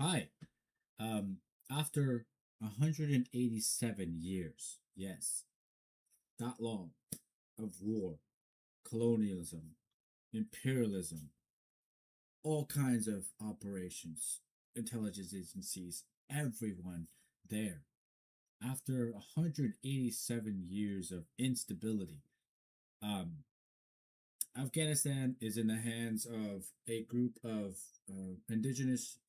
Hi. Um, After 187 years, yes, that long of war, colonialism, imperialism, all kinds of operations, intelligence agencies, everyone there. After 187 years of instability, um, Afghanistan is in the hands of a group of indigenous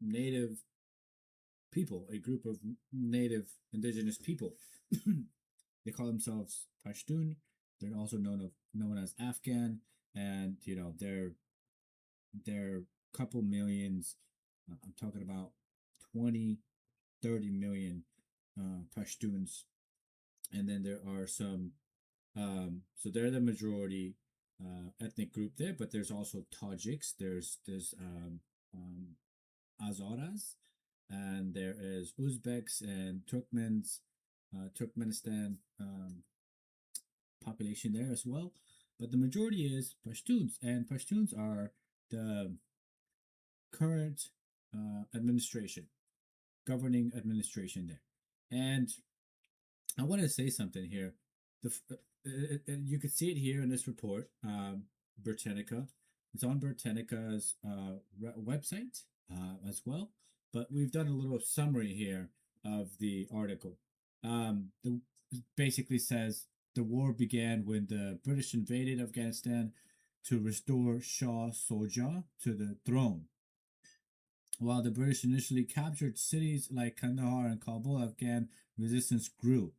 native people, a group of native indigenous people. They call themselves Pashtun. They're also known as Afghan, and they're couple millions. I'm talking about 20, 30 million Pashtuns, and then there are some. So they're the majority ethnic group there, but there's also Tajiks. There's Azoras, and there is Uzbeks and Turkmens, Turkmenistan population there as well. But the majority is Pashtuns, and Pashtuns are the current administration, governing administration there. And I want to say something here. You can see it here in this report, Britannica. It's on Britannica's website as well. But we've done a little summary here of the article. The basically says the war began when the British invaded Afghanistan to restore Shah Soja to the throne. While the British initially captured cities like Kandahar and Kabul, Afghan resistance grew.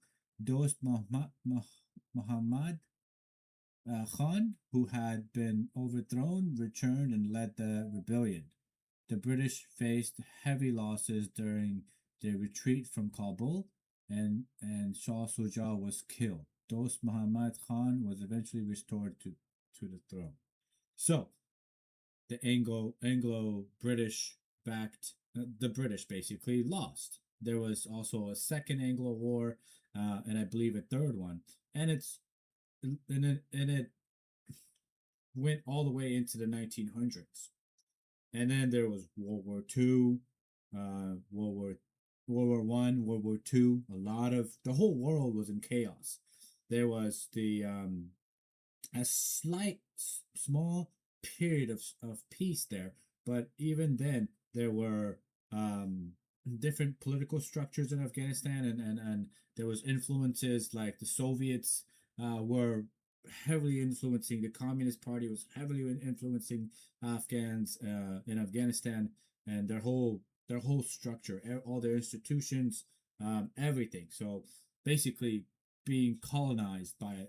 Dost Muhammad Khan, who had been overthrown, returned and led the rebellion. The British faced heavy losses during their retreat from Kabul, and Shah Soja was killed. Dost Muhammad Khan was eventually restored to the throne. So, the Anglo British backed the British basically lost. There was also a second Anglo War, and I believe a third one, and it went all the way into the 1900s. And then there was World War II, World War One, World War Two. A lot of the whole world was in chaos. There was the a slight small period of peace there, but even then there were different political structures in Afghanistan, and there was influences like the Soviets were heavily influencing, the Communist Party was heavily influencing Afghans in Afghanistan, and their whole structure, all their institutions, everything. So basically being colonized by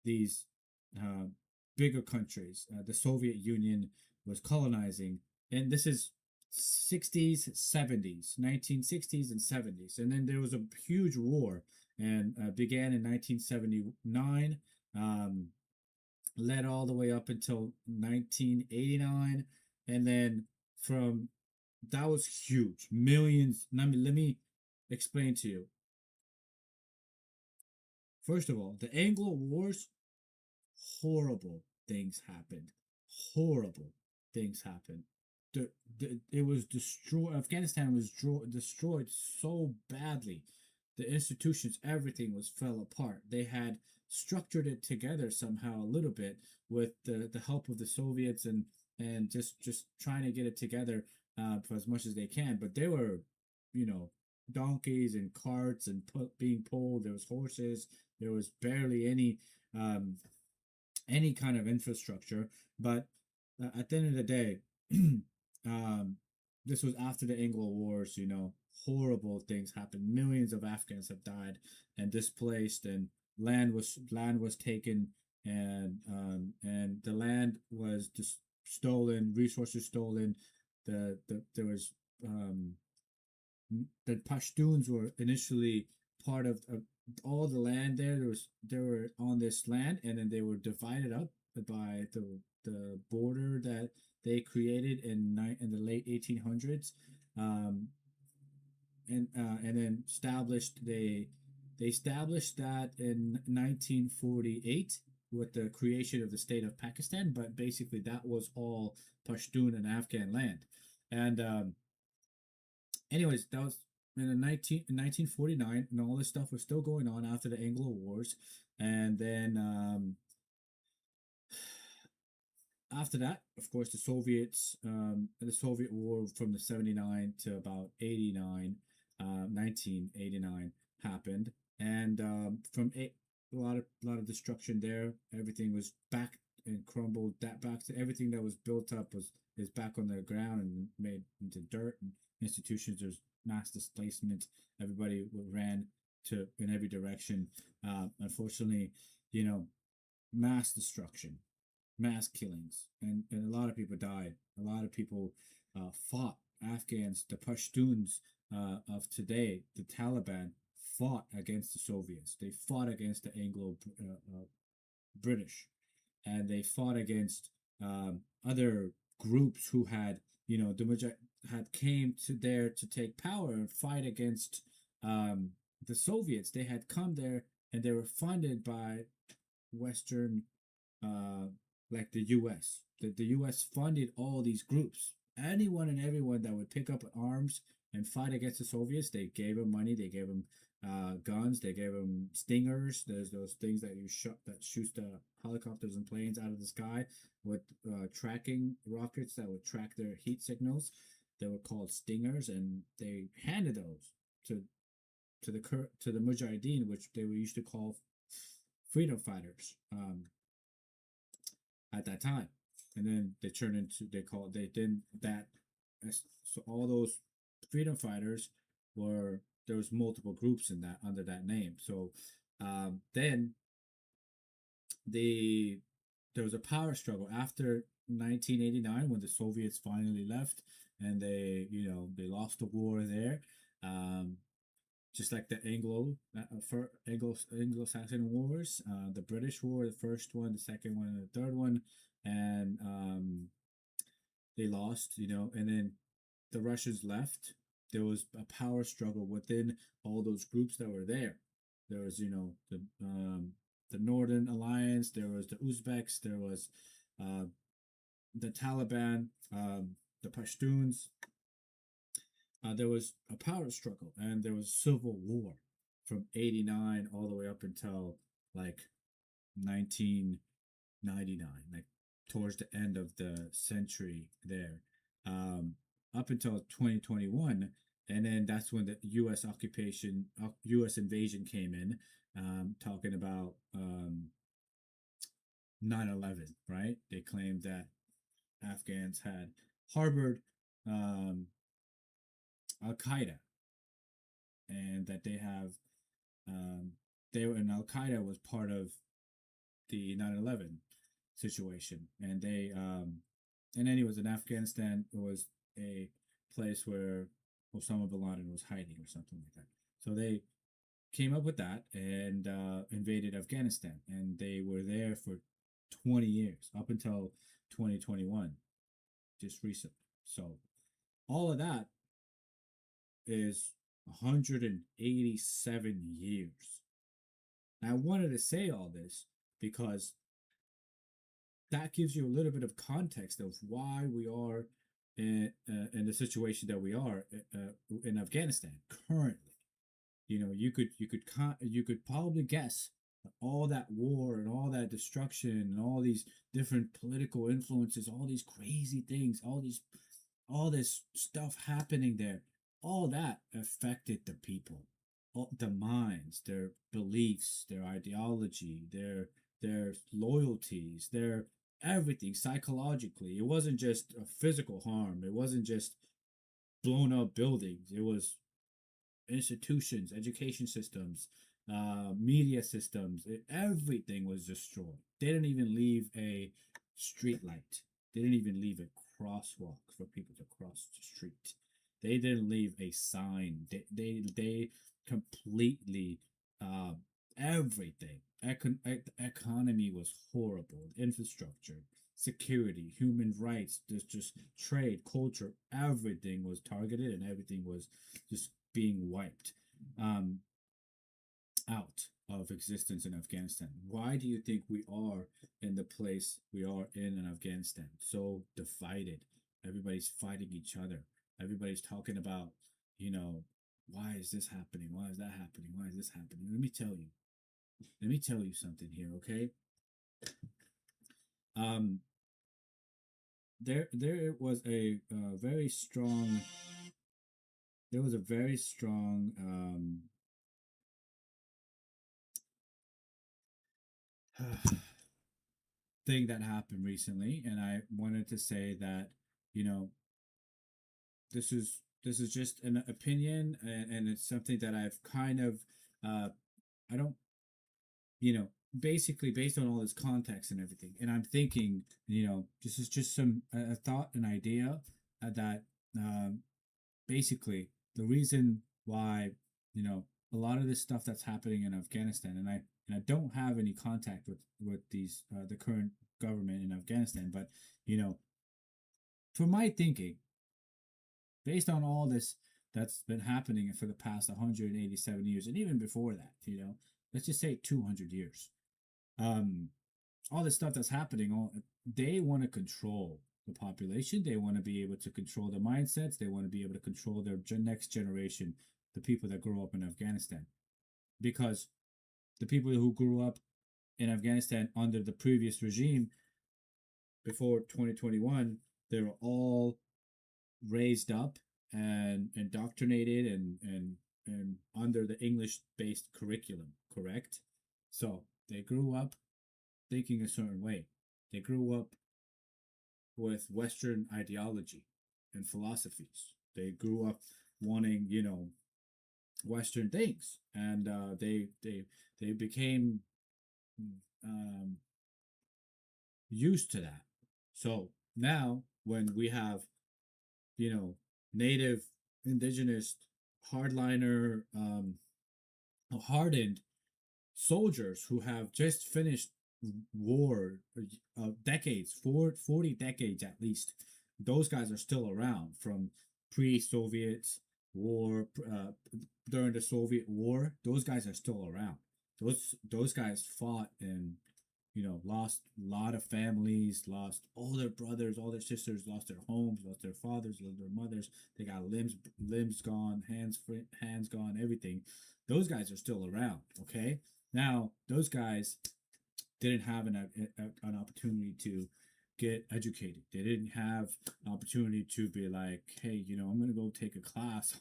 these uh, bigger countries. The Soviet Union was colonizing, and this is 60s, 70s, 1960s and 70s. And then there was a huge war and began in 1979, um, led all the way up until 1989. And then from that was huge. Millions. Let me explain to you. First of all, the Anglo Wars, horrible things happened. Horrible things happened. It was destroyed. Afghanistan was destroyed so badly. The institutions, everything was fell apart. They had structured it together somehow a little bit with the help of the Soviets and just trying to get it together for as much as they can. But they were, you know, donkeys and carts and being pulled. There was horses. There was barely um, any kind of infrastructure. But at the end of the day, um, this was after the Anglo Wars. Horrible things happened. Millions of Afghans have died and displaced, and land was taken, and the land was just stolen, resources stolen. There was the Pashtuns were initially part of all the land there. They were on this land, and then they were divided up by the border that they created in the late 1800s, um, and then they established that in 1948 with the creation of the state of Pakistan. But basically, that was all Pashtun and Afghan land. And anyways, that was in the 1949, and all this stuff was still going on after the Anglo Wars. And then after that, of course, the Soviet War from the 79 to about 89, 1989 happened. And a lot of destruction there. Everything was back and crumbled. That back to everything that was built up was is back on the ground and made into dirt. And institutions, there's mass displacement. Everybody ran to in every direction. Unfortunately, you know, mass destruction, mass killings, and a lot of people died. A lot of people fought. Afghans, the Pashtuns of today, the Taliban fought against the Soviets. They fought against the Anglo British, and they fought against other groups who had, the had came to there to take power and fight against the Soviets. They had come there and they were funded by Western, uh, like the U.S. The U.S. funded all these groups. Anyone and everyone that would pick up arms and fight against the Soviets, they gave them money. They gave them guns. They gave them stingers. There's those things that you shot that shoots the helicopters and planes out of the sky with tracking rockets that would track their heat signals. They were called stingers, and they handed those to to the Mujahideen, which they were used to call freedom fighters. At that time, and then they turned into they called they then that so all those freedom fighters were there was multiple groups in that under that name. So then the there was a power struggle after 1989 when the Soviets finally left and they lost the war there. Um, just like the Anglo-Saxon wars, the British War, the first one, the second one, and the third one, and they lost, and then the Russians left. There was a power struggle within all those groups that were there. There was, the Northern Alliance. There was the Uzbeks. There was uh, the Taliban, the Pashtuns. There was a power struggle and there was civil war from 89 all the way up until like 1999, like towards the end of the century there, um, up until 2021. And then that's when the U.S. invasion came in, talking about 9/11, right? They claimed that Afghans had harbored um, Al Qaeda and that they have um, they were and Al Qaeda was part of the 9/11 situation, and and anyways in Afghanistan it was a place where Osama bin Laden was hiding or something like that. So they came up with that and invaded Afghanistan, and they were there for 20 years up until 2021, just recently. So all of that is 187 years. And I wanted to say all this because that gives you a little bit of context of why we are in the situation that we are in Afghanistan currently. You could probably guess that all that war and all that destruction and all these different political influences, all these crazy things, all this stuff happening there, all that affected the people, all, the minds, their beliefs, their ideology, their loyalties, their everything psychologically. It wasn't just a physical harm. It wasn't just blown up buildings. It was institutions, education systems, media systems. Everything was destroyed. They didn't even leave a street light. They didn't even leave a crosswalk for people to cross the street. They didn't leave a sign. They completely everything. Economy was horrible. Infrastructure, security, human rights, just trade, culture, everything was targeted and everything was just being wiped um, out of existence in Afghanistan. Why do you think we are in the place we are in Afghanistan? So divided. Everybody's fighting each other. Everybody's talking about, you know, why is this happening? Why is that happening? Why is this happening? Let me tell you. Let me tell you something here, okay? Um, there was a very strong there was a very strong thing that happened recently, and I wanted to say that, you know, this is just an opinion, and it's something that I've kind of I don't, you know, basically based on all this context and everything, and I'm thinking, this is just some a thought, an idea that um, basically the reason why, a lot of this stuff that's happening in Afghanistan, and I don't have any contact with these the current government in Afghanistan, but you know, for my thinking, based on all this that's been happening for the past 187 years, and even before that, let's just say 200 years, um, all this stuff that's happening, they want to control the population. They want to be able to control the mindsets. They want to be able to control their next generation, the people that grew up in Afghanistan, because the people who grew up in Afghanistan under the previous regime before 2021, they were all raised up and indoctrinated and under the English based curriculum, correct? So they grew up thinking a certain way. They grew up with Western ideology and philosophies. They grew up wanting, Western things, and they became um, used to that. So now, when we have, native, indigenous, hardliner, hardened soldiers who have just finished war, decades, 40 decades at least, those guys are still around from pre-Soviet war, during the Soviet war. Those guys are still around. Those guys fought and, lost a lot of families, lost all their brothers, all their sisters, lost their homes, lost their fathers, lost their mothers. They got limbs gone, hands gone, everything. Those guys are still around. Okay, now those guys didn't have an opportunity to get educated. They didn't have an opportunity to be like, hey, I'm gonna go take a class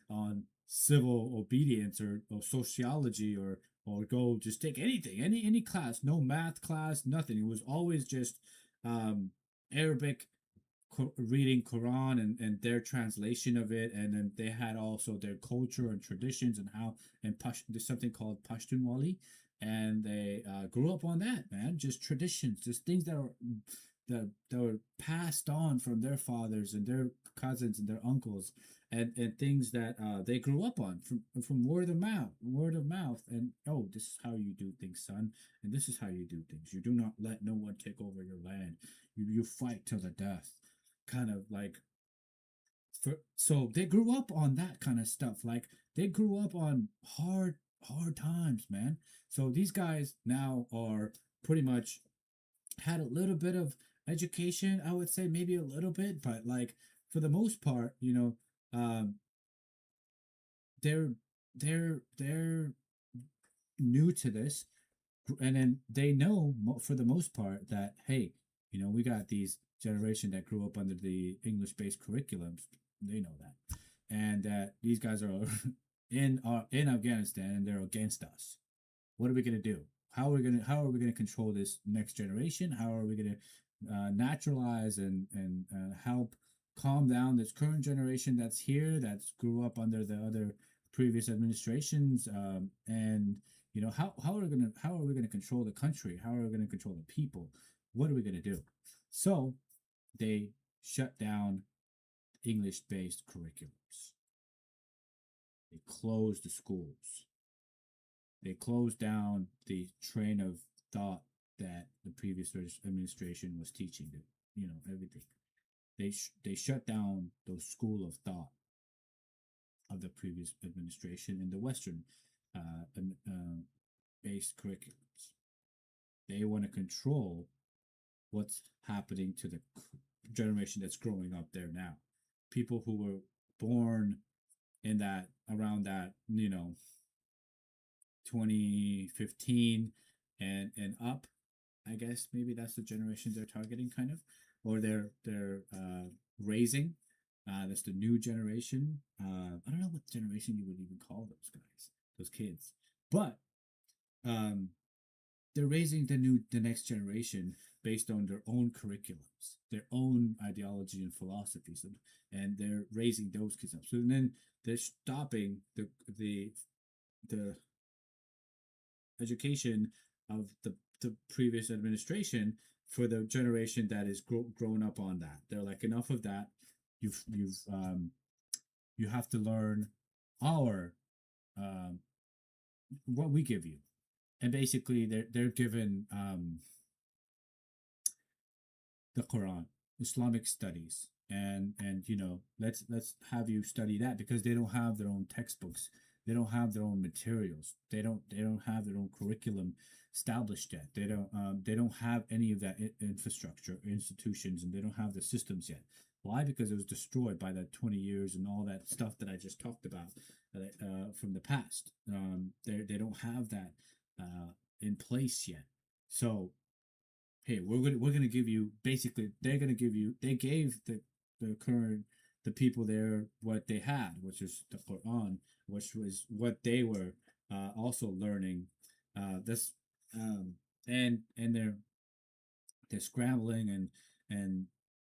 on civil obedience, or sociology, or go just take anything, any class, no math class, nothing. It was always just Arabic, reading Quran and their translation of it, and then they had also their culture and traditions, and how, and there's something called Pashtunwali, and they grew up on that, man. Just traditions, just things that were passed on from their fathers and their cousins and their uncles, and things that they grew up on from word of mouth, and, oh, this is how you do things, son, and this is how you do things. You do not let no one take over your land. You fight till the death, kind of like. So they grew up on that kind of stuff. Like, they grew up on hard times, man. So these guys now are pretty much had a little bit of education, I would say, maybe a little bit, but like, for the most part, um, they're they're new to this, and then they know, for the most part, that, hey, we got these generation that grew up under the English-based curriculums. They know that, and that these guys are in Afghanistan, and they're against us. What are we going to do? How are we going to control this next generation? How are we going to naturalize and help calm down this current generation that's here, that's grew up under the other previous administrations, and how are we going to control the country? How are we going to control the people? What are we going to do? So they shut down English-based curriculums. They closed the schools. They closed down the train of thought that the previous administration was teaching them. Everything. They shut down those school of thought of the previous administration in the Western based curriculums. They want to control what's happening to the generation that's growing up there now. People who were born in that around that 2015 and up. I guess maybe that's the generation they're targeting, kind of, or they're raising. That's the new generation. I don't know what generation you would even call those guys, those kids, but um, they're raising the next generation based on their own curriculums, their own ideology and philosophies, and they're raising those kids up. So then they're stopping the education of the previous administration for the generation that is grown up on that. They're like, enough of that. You have to learn our um, what we give you, and basically they're given the Quran, Islamic studies, and let's have you study that, because they don't have their own textbooks, they don't have their own materials, they don't have their own curriculum established yet. They don't have any of that infrastructure, institutions, and they don't have the systems yet. Why? Because it was destroyed by the 20 years and all that stuff that I just talked about from the past. They don't have that in place yet. So hey, we're gonna give you, basically they're gonna give you, they gave the people there what they had, which is the Quran, which was what they were also learning. This and they're scrambling and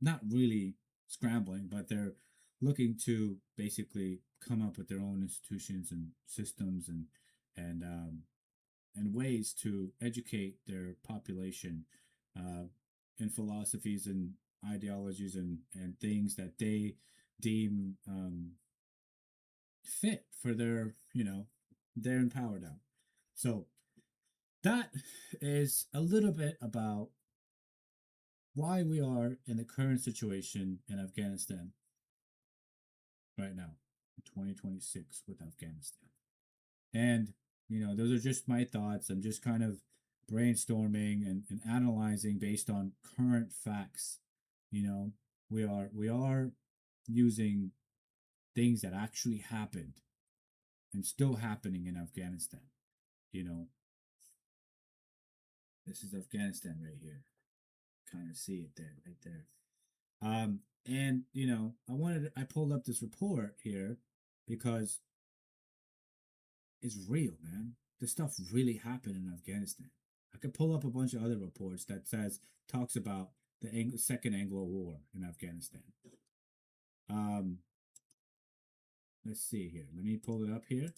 not really scrambling, but they're looking to basically come up with their own institutions and systems and ways to educate their population uh, in philosophies and ideologies and things that they deem fit for they're empowered out. So that is a little bit about why we are in the current situation in Afghanistan right now, in 2026 with Afghanistan. And, those are just my thoughts. I'm just kind of brainstorming and analyzing based on current facts. We are using things that actually happened and still happening in Afghanistan. You know, this is Afghanistan right here. Kind of see it there, right there. And I pulled up this report here because it's real, man. This stuff really happened in Afghanistan. I could pull up a bunch of other reports that talks about the Second Anglo War in Afghanistan. Um, let's see here. Let me pull it up here.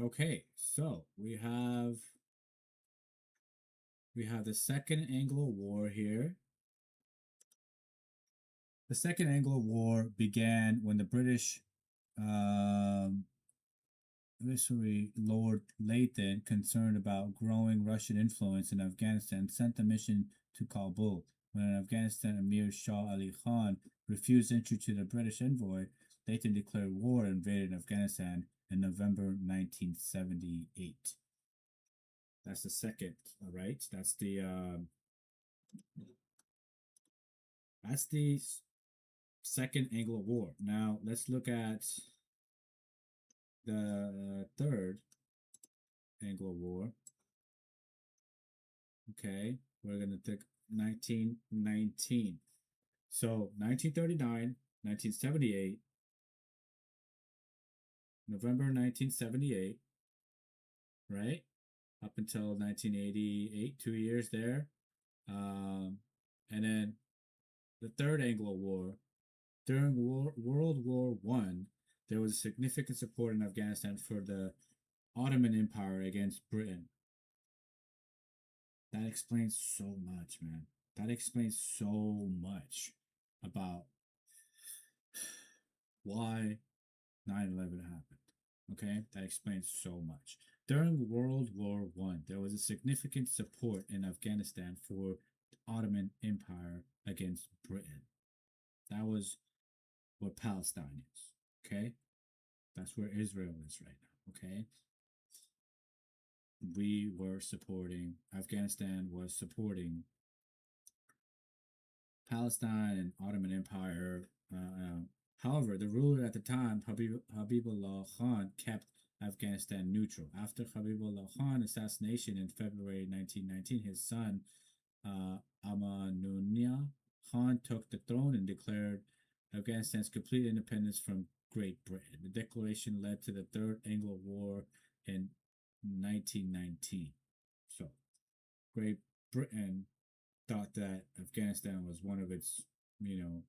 Okay, so we have the Second Anglo War here. The Second Anglo War began when the British Viceroy Lord Layton, concerned about growing Russian influence in Afghanistan, sent a mission to Kabul. When Afghanistan Emir Shah Ali Khan refused entry to the British envoy, Layton declared war and invaded Afghanistan in November 1978. That's the second, all right? That's the Second Anglo War. Now let's look at the Third Anglo War. Okay, we're gonna take 1919. So 1939, 1978, November 1978, right? Up until 1988, 2 years there. And then the Third Anglo War. During World War One, there was significant support in Afghanistan for the Ottoman Empire against Britain. That explains so much, man. That explains so much about why 9/11 happened. Okay, that explains so much. During World War I, there was a significant support in Afghanistan for the Ottoman Empire against Britain. That was what Palestine is. Okay, that's where Israel is right now. Okay, we were supporting, Afghanistan was supporting Palestine and Ottoman Empire. However, the ruler at the time, Habibullah Khan, kept Afghanistan neutral. After Habibullah Khan's assassination in February 1919, his son Amanunia Khan took the throne and declared Afghanistan's complete independence from Great Britain. The declaration led to the Third Anglo War in 1919. So, Great Britain thought that Afghanistan was one of its, you know,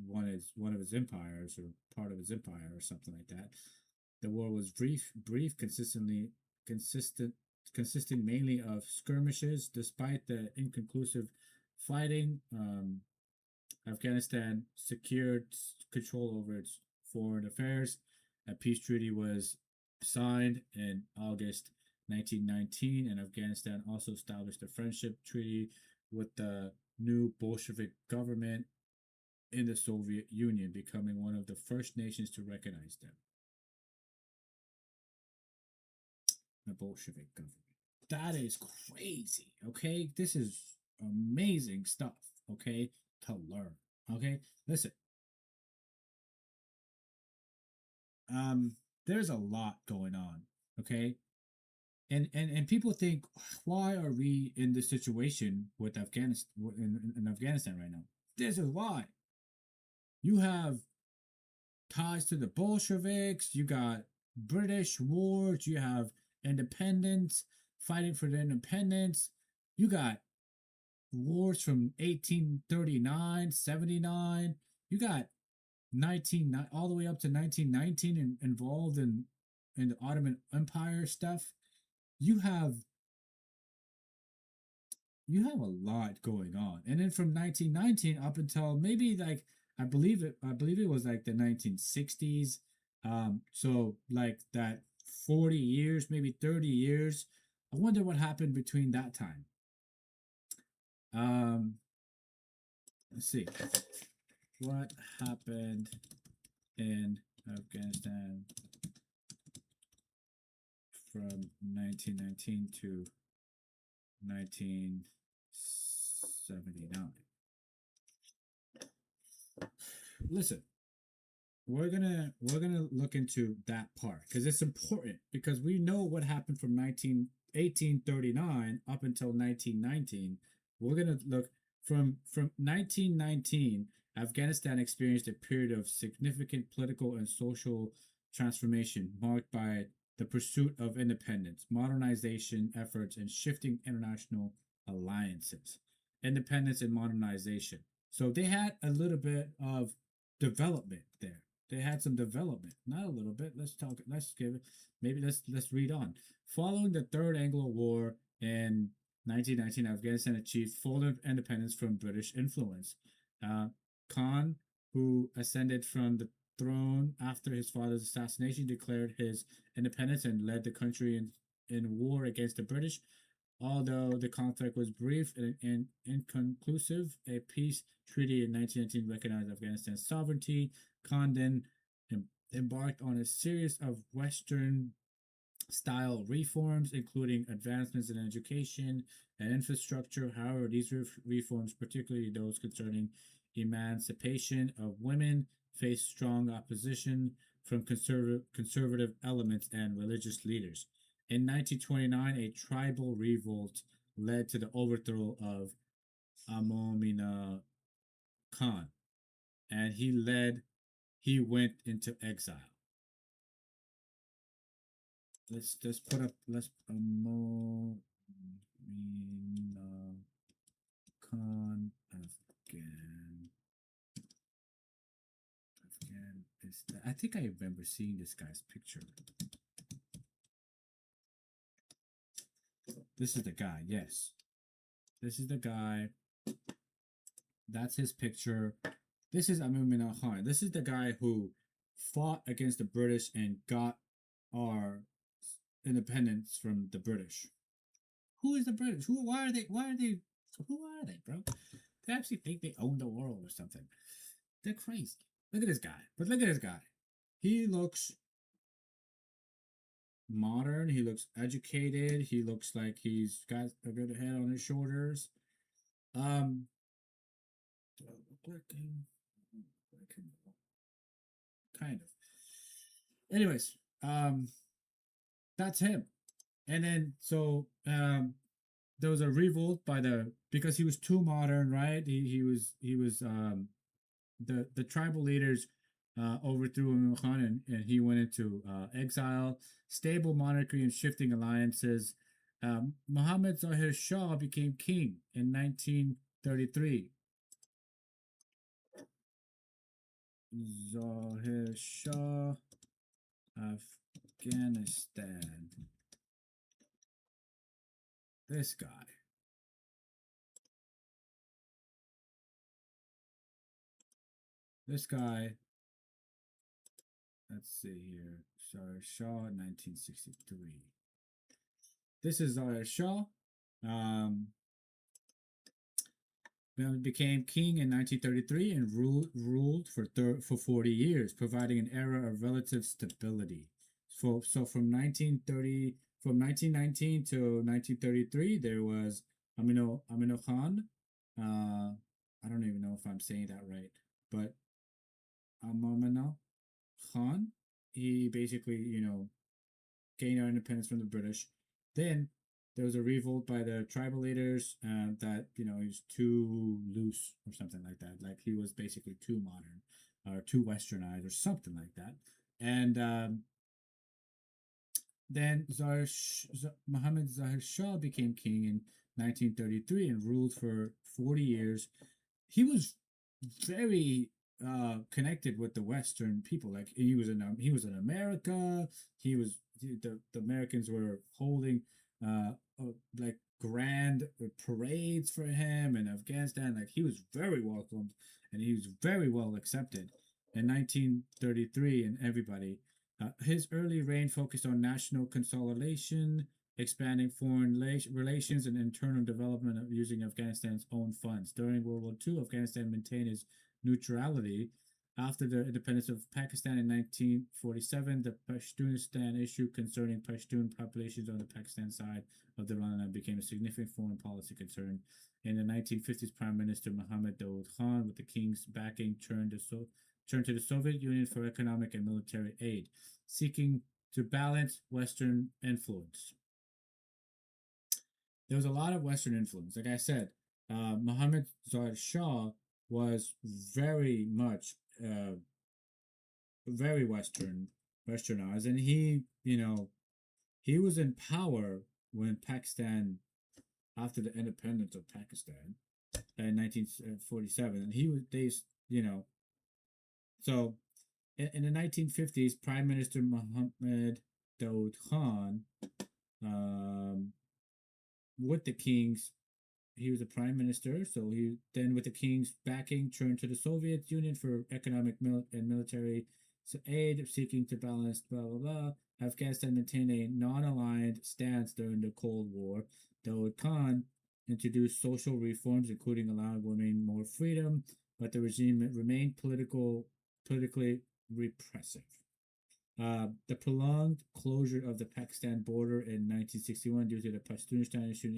one of its empires or part of its empire or something like that. The war was brief, consisting mainly of skirmishes. Despite the inconclusive fighting, Afghanistan secured control over its foreign affairs. A peace treaty was signed in August 1919, and Afghanistan also established a friendship treaty with the new Bolshevik government in the Soviet Union, becoming one of the first nations to recognize them. The Bolshevik government. That is crazy, okay? This is amazing stuff, okay, to learn, okay? Listen, there's a lot going on, okay? And people think, why are we in this situation with Afghanistan in Afghanistan right now? This is why. You have ties to the Bolsheviks, you got British wars, you have independence, fighting for their independence, you got wars from 1839, 79, you got 19 all the way up to 1919 involved in the Ottoman Empire stuff. You have a lot going on. And then from 1919 up until maybe like I believe it was like the 1960s. So like that 40 years, maybe 30 years. I wonder what happened between that time. Um let's see. What happened in Afghanistan from 1919 to 1979? Listen, we're gonna look into that part because it's important, because we know what happened from 1839 up until 1919. We're gonna look from 1919. Afghanistan experienced a period of significant political and social transformation marked by the pursuit of independence, modernization efforts, and shifting international alliances. Independence and modernization. So they had a little bit of development there. They had some development, not a little bit. Let's talk. Let's give it. Maybe let's read on. Following the Third Anglo War in 1919, Afghanistan achieved full independence from British influence. Uh, Khan, who ascended from the throne after his father's assassination, declared his independence and led the country in war against the British. Although the conflict was brief and inconclusive, a peace treaty in 1919 recognized Afghanistan's sovereignty. Khan then embarked on a series of Western style reforms, including advancements in education and infrastructure. However, these reforms, particularly those concerning emancipation of women, faced strong opposition from conservative elements and religious leaders. In 1929, a tribal revolt led to the overthrow of Amomina Khan, and he went into exile. Let's put up Amomina Khan Afghan is that, I think I remember seeing this guy's picture. This is the guy. Yes, this is the guy. That's his picture. This is Amin Khan. This is the guy who fought against the British and got our independence from the British. Who is the British? Who? Why are they? Why are they? Who are they, bro? They actually think they own the world or something. They're crazy. Look at this guy. But look at this guy. He looks modern. He looks educated. He looks like he's got a good head on his shoulders. Um, kind of. Anyways, that's him. And then there was a revolt by the because he was too modern, right? He was the tribal leaders overthrew Imam Khan and he went into exile. Stable monarchy and shifting alliances. Muhammad Zahir Shah became king in 1933. Zahir Shah, Afghanistan. This guy. This guy. Let's see here. Zahir Shah, 1963. This is Zahir Shah. Became king in 1933 and ruled for 40 years, providing an era of relative stability. So from 1919 to 1933, there was Amino Khan. I don't even know if I'm saying that right, but Amino Khan. He basically, gained our independence from the British. Then there was a revolt by the tribal leaders that he was too loose or something like that. Like he was basically too modern or too westernized or something like that. And then Muhammad Zahir Shah became king in 1933 and ruled for 40 years. He was very connected with the Western people. Like he was in America. The Americans were holding like grand parades for him in Afghanistan. Like he was very welcomed and he was very well accepted in 1933. And everybody, his early reign focused on national consolidation, expanding foreign relations, and internal development of using Afghanistan's own funds. During World War II, Afghanistan maintained its neutrality. After the independence of Pakistan in 1947, the Pashtunistan issue concerning Pashtun populations on the Pakistan side of the Rana became a significant foreign policy concern. In the 1950s, Prime Minister Muhammad Dawood Khan, with the king's backing, turned to the Soviet Union for economic and military aid, seeking to balance Western influence. There was a lot of Western influence. Like I said, Muhammad Zahir Shah was very much very westernized, and he was in power when Pakistan, after the independence of Pakistan in 1947, and he was so in the 1950s, Prime Minister Muhammad Dawood Khan, with the king's he was a prime minister, so he then, with the king's backing, turned to the Soviet Union for economic and military aid, seeking to balance blah blah blah. Afghanistan maintained a non-aligned stance during the Cold War. Dawood Khan introduced social reforms, including allowing women more freedom, but the regime remained politically repressive. The prolonged closure of the Pakistan border in 1961 due to the Pashtunistan issue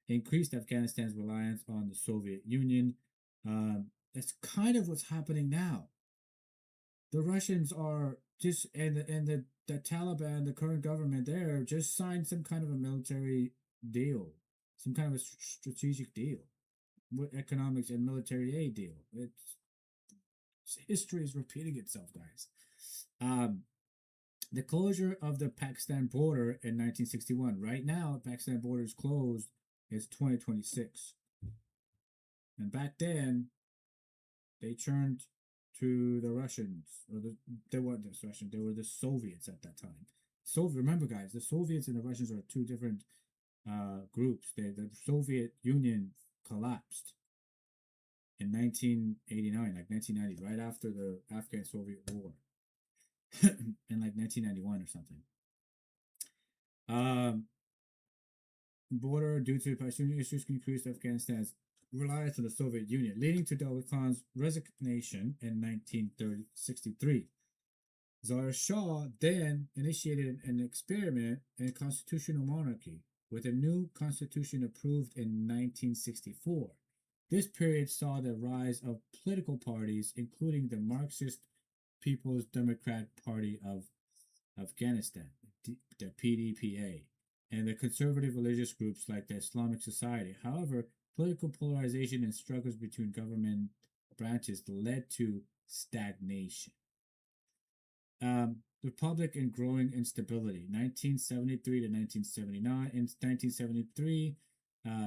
increased Afghanistan's reliance on the Soviet Union. That's kind of what's happening now. The Russians are just and the Taliban, the current government there, just signed some kind of a military deal, some kind of a strategic deal, with economics and military aid deal. History is repeating itself, guys. The closure of the Pakistan border in 1961. Right now, Pakistan border is closed. It's 2026. And back then, they turned to the Russians, or they weren't the Russians, they were the Soviets at that time. Soviet. Remember, guys, the Soviets and the Russians are two different groups. The Soviet Union collapsed in 1989, like 1990, right after the Afghan-Soviet War, in like 1991 or something. Um, Border due to Pashtun issues increased Afghanistan's reliance on the Soviet Union, leading to Daud Khan's resignation in 1963. Tsar Shah then initiated an experiment in constitutional monarchy, with a new constitution approved in 1964. This period saw the rise of political parties, including the Marxist People's Democrat Party of Afghanistan, the PDPA, and the conservative religious groups like the Islamic Society. However, political polarization and struggles between government branches led to stagnation. Republic and growing instability. 1973 to 1979. In 1973,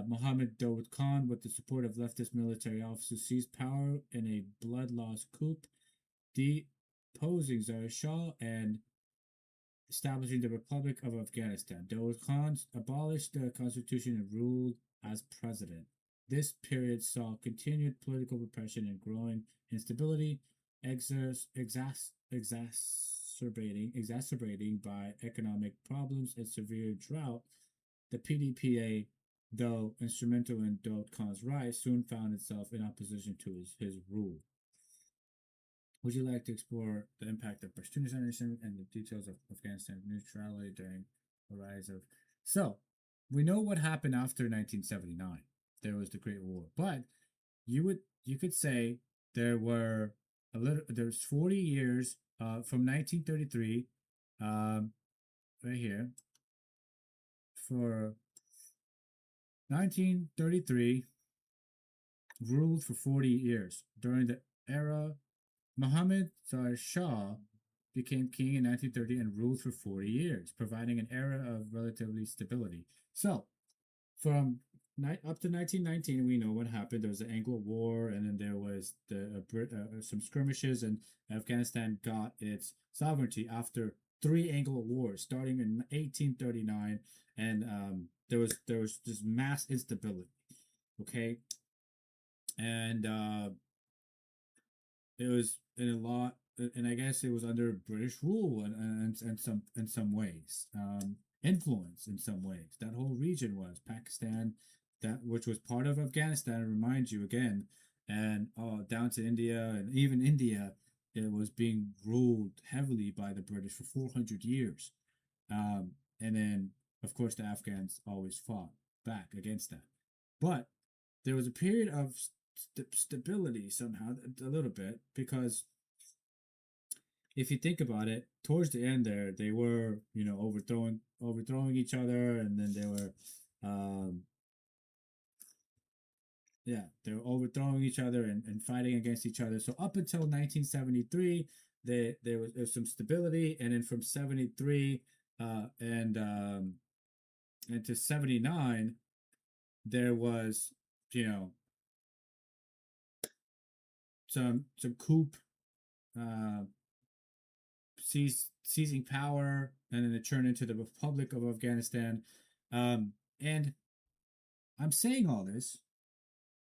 Mohammed Daoud Khan, with the support of leftist military officers, seized power in a blood loss coup, deposing Zahir Shah and establishing the Republic of Afghanistan. Daoud Khan abolished the constitution and ruled as president. This period saw continued political repression and growing instability, exacerbating by economic problems and severe drought. The PDPA, though instrumental in Daoud Khan's rise, soon found itself in opposition to his rule. Would you like to explore the impact of Pashtun generation and the details of Afghanistan neutrality during the rise of? So, we know what happened after 1979. There was the Great War, but you could say there's 40 years from 1933, right here, for 1933 ruled for 40 years. During the era, Muhammad Zahir Shah became king in 1930 and ruled for 40 years, providing an era of relatively stability. So, from up to 1919, we know what happened. There was the Anglo War, and then there was some skirmishes, and Afghanistan got its sovereignty after three Anglo Wars, starting in 1839, and there was this mass instability. Okay, and it was in a lot, and I guess it was under British rule and some ways, influence in some ways. That whole region was Pakistan, that which was part of Afghanistan. I remind you again, and down to India, and even India, it was being ruled heavily by the British for 400 years, and then of course the Afghans always fought back against that, but there was a period of stability somehow, a little bit, because if you think about it, towards the end there, they were, overthrowing each other, and then they were, they were overthrowing each other and fighting against each other. So up until 1973, there was some stability, and then from 73 and to 79, there was, some coup, seizing power, and then it turned into the Republic of Afghanistan. And I'm saying all this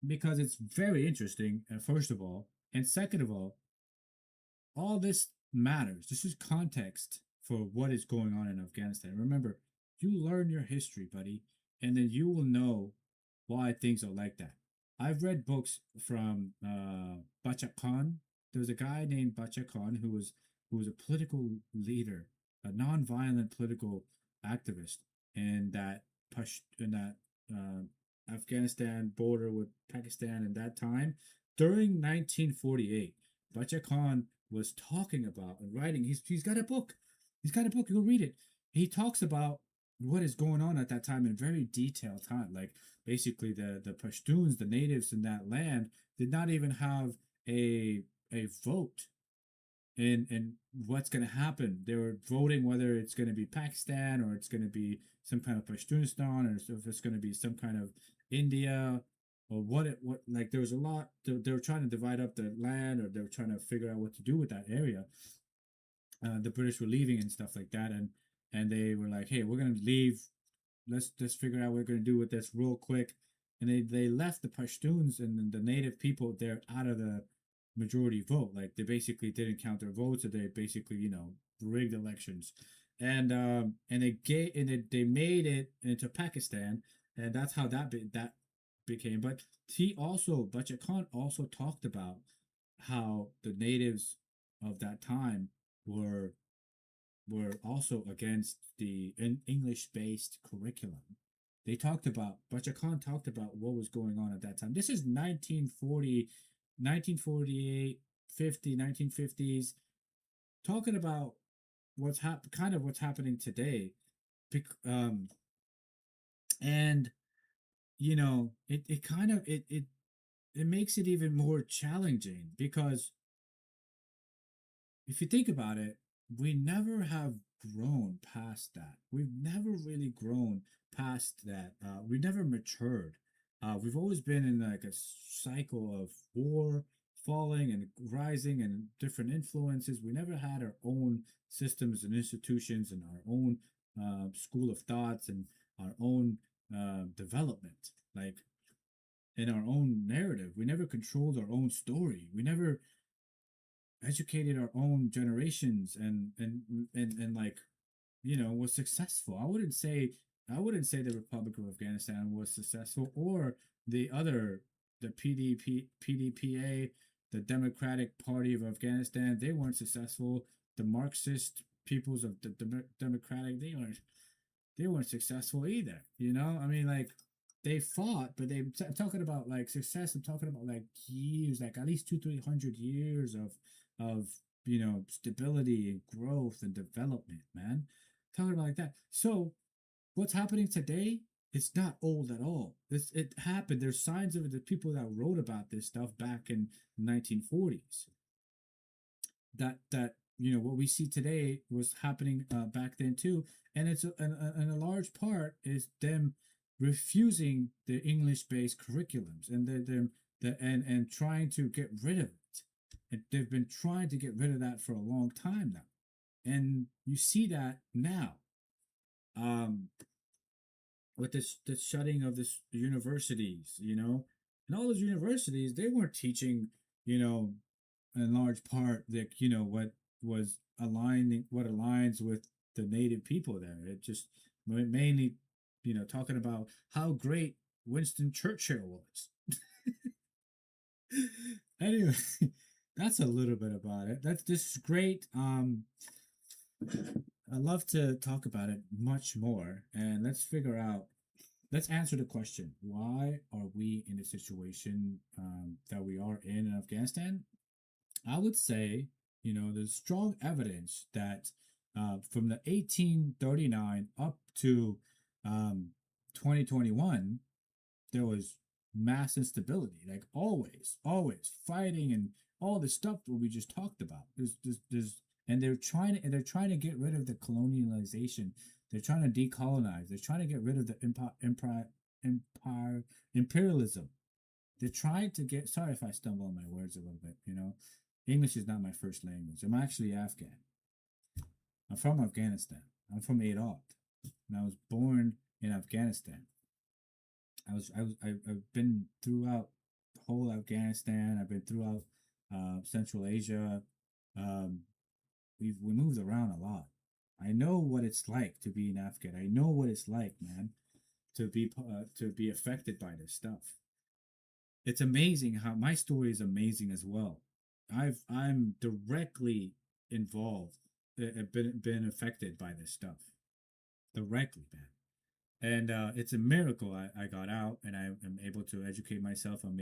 because it's very interesting, first of all, and second of all this matters. This is context for what is going on in Afghanistan. Remember, you learn your history, buddy, and then you will know why things are like that. I've read books from Bacha Khan. There was a guy named Bacha Khan who was a political leader, a non-violent political activist in that Afghanistan border with Pakistan in that time. During 1948, Bacha Khan was talking about and writing. He's got a book. He's got a book. Go read it. He talks about what is going on at that time in very detailed time. Like basically the Pashtuns, the natives in that land, did not even have a vote in what's going to happen. They were voting whether it's going to be Pakistan or it's going to be some kind of Pashtunistan, or if it's going to be some kind of India, or what like there was a lot. They were trying to divide up the land, or they were trying to figure out what to do with that area. The British were leaving and stuff like that, and they were like, "Hey, we're gonna leave. Let's figure out what we're gonna do with this real quick." And they left the Pashtuns and the native people there out of the majority vote. Like they basically didn't count their votes, or they basically rigged elections, and they made it into Pakistan, and that's how that became. But Bacha Khan also talked about how the natives of that time were were also against the English-based curriculum. Bacha Khan talked about what was going on at that time. This is 1940, 1948, 50, 1950s, talking about kind of what's happening today. Um, and it kind of it makes it even more challenging because if you think about it, we never have grown past that. We've never really grown past that. We've never matured. We've always been in like a cycle of war, falling and rising, and different influences. We never had our own systems and institutions and our own school of thoughts and our own development, like in our own narrative. We never controlled our own story. We never educated our own generations and like was successful. I wouldn't say the Republic of Afghanistan was successful, or the other the PDPA, the Democratic Party of Afghanistan. They weren't successful. The Marxist peoples of the Democratic, they weren't successful either. I mean, like they fought, but I'm talking about like success. I'm talking about like years, like at least 200-300 years of stability and growth and development, man. Talking about like that. So what's happening today? It's not old at all. It happened. There's signs of it. The people that wrote about this stuff back in the 1940s. That what we see today was happening back then too, and a large part is them refusing the English-based curriculums, and and trying to get rid of it. And they've been trying to get rid of that for a long time now, and you see that now. Um, with this the shutting of this universities, and all those universities, they weren't teaching, you know, in large part that what aligns with the native people there. It just mainly, talking about how great Winston Churchill was. Anyway, that's a little bit about it. This is great. I'd love to talk about it much more, and let's answer the question: why are we in the situation that we are in Afghanistan? I would say, there's strong evidence that from the 1839 up to um, 2021, there was mass instability, like always fighting and all the stuff that we just talked about. And they're trying to get rid of the colonialization. They're trying to decolonize. They're trying to get rid of the empire imperialism. They're trying to get. Sorry if I stumble on my words a little bit. English is not my first language. I'm actually Afghan. I'm from Afghanistan. I'm from Iraq, and I was born in Afghanistan. I've been throughout the whole Afghanistan. I've been throughout Central Asia. Um, we moved around a lot. I know what it's like to be an Afghan. I know what it's like, man, to be affected by this stuff. It's amazing how my story is amazing as well. I'm directly involved, been affected by this stuff directly, man. And it's a miracle I got out and I am able to educate myself. I'm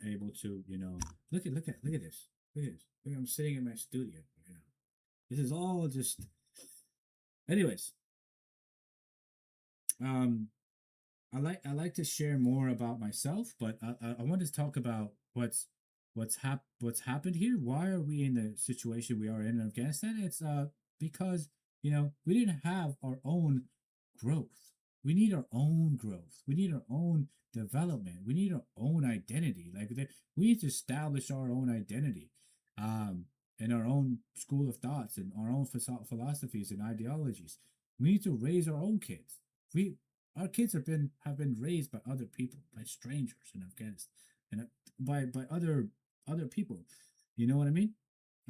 able to look at this. Look at this. Look, I'm sitting in my studio. This is all just. Anyways, um, I like to share more about myself, but I want to talk about what's happened here. Why are we in the situation we are in Afghanistan? It's because we didn't have our own growth. We need our own growth. We need our own development. We need our own identity. We need to establish our own identity, um, and our own school of thoughts and our own philosophies and ideologies. We need to raise our own kids. We our kids have been raised by other people, by strangers in Afghanistan, and by other people. You know what I mean?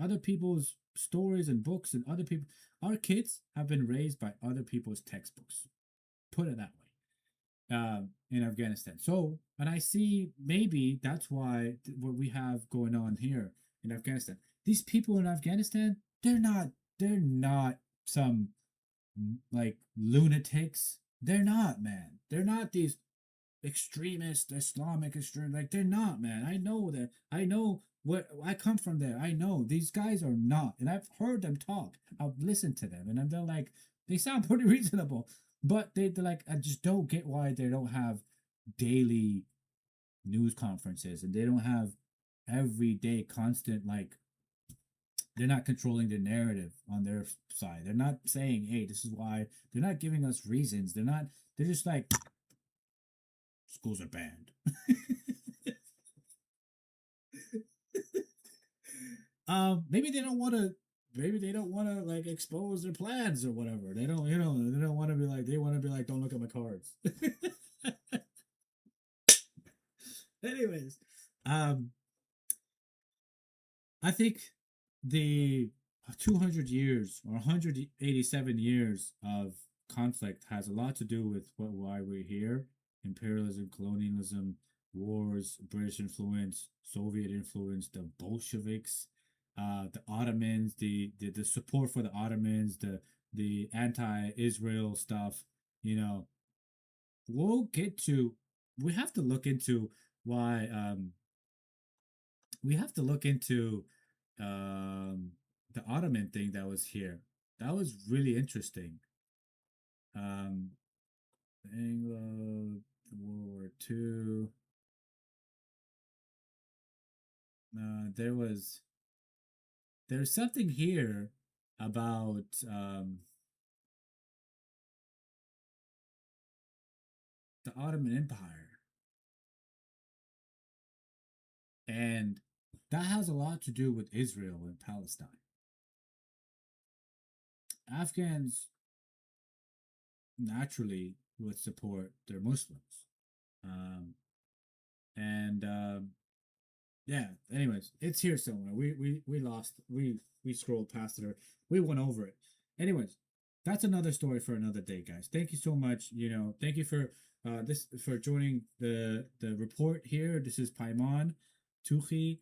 Other people's stories and books and other people. Our kids have been raised by other people's textbooks. Put it that way. In Afghanistan. So, and I see maybe that's why what we have going on here in Afghanistan. These people in Afghanistan, they're not some like lunatics. They're not, man. They're not these extremist Islamic extreme. Like they're not, man. I know that. I know what I come from there. I know these guys are not, and I've heard them talk. I've listened to them, and they're like they sound pretty reasonable, but they're like I just don't get why they don't have daily news conferences and they don't have every day constant like they're not controlling the narrative on their side. They're not saying, "Hey, this is why." They're not giving us reasons. They're not. They're just like schools are banned. Maybe they don't want to. Maybe they don't want to like expose their plans or whatever. They don't. They don't want to be like. They want to be like, don't look at my cards. Anyways, um, I think the 200 years or 187 years of conflict has a lot to do with why we're here: imperialism, colonialism, wars, British influence, Soviet influence, the Bolsheviks, the Ottomans, the support for the Ottomans, the anti-Israel stuff. You know, we'll get to. We have to look into why. We have to look into um, the Ottoman thing that was here. That was really interesting. Um, Anglo, World War II. There's something here about the Ottoman Empire, and that has a lot to do with Israel and Palestine. Afghans naturally would support their Muslims, um, and yeah. Anyways, it's here somewhere. We lost. We scrolled past it or we went over it. Anyways, that's another story for another day, guys. Thank you so much. Thank you for this for joining the report here. This is Paimon Tuchi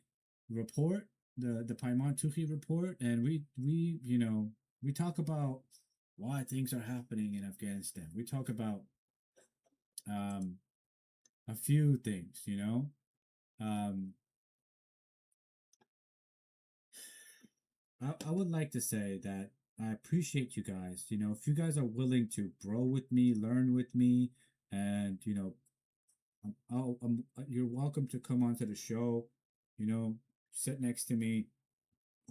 report, the Paimon Tuchi report, and we talk about why things are happening in Afghanistan. We talk about um a few things. Um I would like to say that I appreciate you guys. If you guys are willing to grow with me, learn with me, and you're welcome to come onto the show. Sit next to me.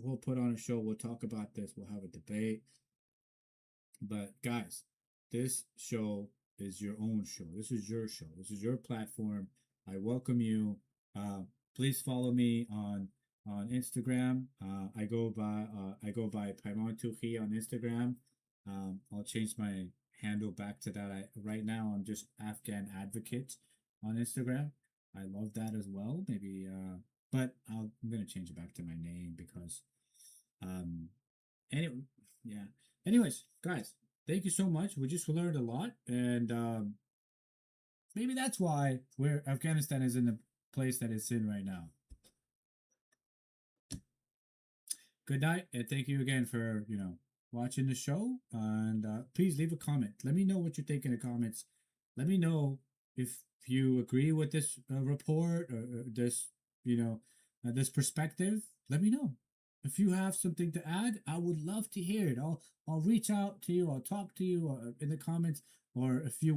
We'll put on a show. We'll talk about this. We'll have a debate. But guys, this show is your own show. This is your show. This is your platform. I welcome you. Uh, Please follow me on Instagram. I go by Paimon Tuchi on Instagram. I'll change my handle back to that. Right now I'm just Afghan Advocate on Instagram. I love that as well. Maybe, but I'm gonna change it back to my name because um anyway, yeah. Anyways, guys, thank you so much. We just learned a lot, and maybe that's why where Afghanistan is in the place that it's in right now. Good night, and thank you again for watching the show. And please leave a comment. Let me know what you think in the comments. Let me know if you agree with this report or this this perspective. Let me know. If you have something to add, I would love to hear it. I'll reach out to you. I'll talk to you in the comments, or if you